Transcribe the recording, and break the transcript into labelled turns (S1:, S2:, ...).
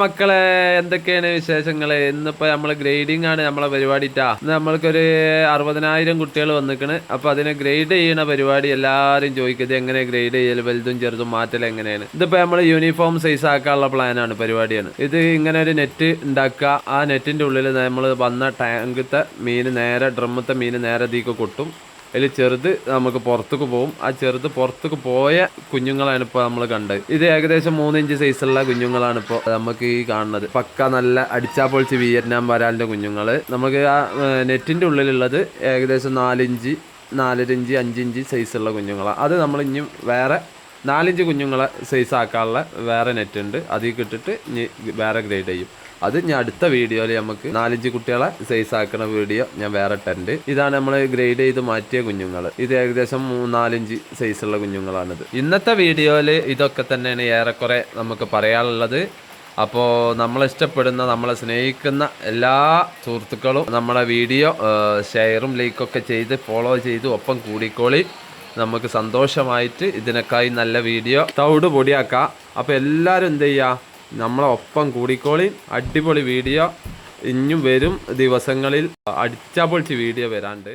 S1: മക്കളെ എന്തൊക്കെയാണ് വിശേഷങ്ങള്? ഇന്നിപ്പോ നമ്മള് ഗ്രേഡിംഗ് ആണ് നമ്മളെ പരിപാടിട്ടാ. ഇന്ന് നമ്മൾക്കൊരു 60,000 കുട്ടികൾ വന്നിക്കണ്. അപ്പൊ അതിനെ ഗ്രേഡ് ചെയ്യണ പരിപാടി എല്ലാരും ചോദിക്കുന്നത് എങ്ങനെ ഗ്രേഡ് ചെയ്യല്, വലുതും ചെറുതും മാറ്റൽ എങ്ങനെയാണ്. ഇതിപ്പോ നമ്മള് യൂണിഫോം സൈസ് ആക്കാനുള്ള പ്ലാനാണ്, പരിപാടിയാണ് ഇത്. ഇങ്ങനെ ഒരു നെറ്റ് ഉണ്ടാക്കുക. ആ നെറ്റിന്റെ ഉള്ളിൽ നമ്മൾ വന്ന ടാങ്കത്തെ മീന് നേരെ, ഡ്രമ്മത്തെ മീന് നേരെ ഇതിക്ക് കൊട്ടും. അതിൽ ചെറുത് നമുക്ക് പുറത്തേക്ക് പോകും. ആ ചെറുത് പുറത്തേക്ക് പോയ കുഞ്ഞുങ്ങളാണ് ഇപ്പോൾ നമ്മൾ കണ്ടത്. ഇത് ഏകദേശം 3 ഇഞ്ച് സൈസുള്ള കുഞ്ഞുങ്ങളാണ് ഇപ്പോൾ നമുക്ക് ഈ കാണുന്നത്. പക്ക നല്ല അടിച്ചാ പൊളിച്ച് വിയറ്റ്നാം വരാലിൻ്റെ കുഞ്ഞുങ്ങൾ. നമുക്ക് ആ നെറ്റിൻ്റെ ഉള്ളിലുള്ളത് ഏകദേശം 4 ഇഞ്ച്, 4.5 ഇഞ്ച്, 5 ഇഞ്ച് സൈസുള്ള കുഞ്ഞുങ്ങളാണ്. അത് നമ്മൾ ഇനി വേറെ 4 ഇഞ്ച് കുഞ്ഞുങ്ങളെ സൈസ് ആക്കാനുള്ള വേറെ നെറ്റ് ഉണ്ട്. അതിൽ കിട്ടിട്ട് ഇനി വേറെ ഗ്രേഡ് ചെയ്യും. അത് ഞാൻ അടുത്ത വീഡിയോയിൽ നമുക്ക് 4 ഇഞ്ച് കുട്ടികളെ സൈസ് ആക്കുന്ന വീഡിയോ ഞാൻ വേറെ ഇട്ടുണ്ട്. ഇതാണ് നമ്മൾ ഗ്രേഡ് ചെയ്ത് മാറ്റിയ കുഞ്ഞുങ്ങൾ. ഇത് ഏകദേശം 4 ഇഞ്ച് സൈസുള്ള കുഞ്ഞുങ്ങളാണിത്. ഇന്നത്തെ വീഡിയോയിൽ ഇതൊക്കെ തന്നെയാണ് ഏറെക്കുറെ നമുക്ക് പറയാനുള്ളത്. അപ്പോൾ നമ്മളെ ഇഷ്ടപ്പെടുന്ന, നമ്മളെ സ്നേഹിക്കുന്ന എല്ലാ സുഹൃത്തുക്കളും നമ്മളെ വീഡിയോ ഷെയറും ലൈക്കൊക്കെ ചെയ്ത് ഫോളോ ചെയ്ത് ഒപ്പം കൂടിക്കോളി. നമുക്ക് സന്തോഷമായിട്ട് ഇതിനേക്കായി നല്ല വീഡിയോ തവിട് പൊടിയാക്കാം. അപ്പോൾ എല്ലാവരും എന്ത് ചെയ്യുക, നമ്മളെ ഒപ്പം കൂടിക്കോളി. അടിപൊളി വീഡിയോ ഇനിയും വരും ദിവസങ്ങളിൽ, അടിച്ചാപ്പൊളിച്ച് വീഡിയോ വരാണ്ട്.